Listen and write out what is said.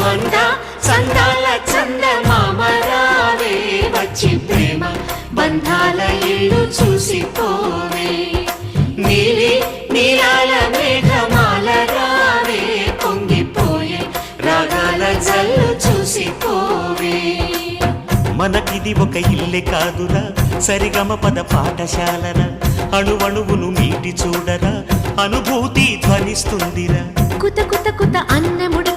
అంద చందాల చందమామరావే వచ్చి ప్రేమ బంధాల ఇల్లు చూసిపోవే నీలి నీలాల మేఘమాల రావే పొంగిపోయే రాగాల జల్లు చూసిపోవే మనకిది ఒక ఇల్లే కాదురా సరిగమ పద పాఠశాలరా అణువణువును మీటి చూడరా అనుభూతి ధ్వనిస్తుందిరా కుత కుత కుత అన్నముడ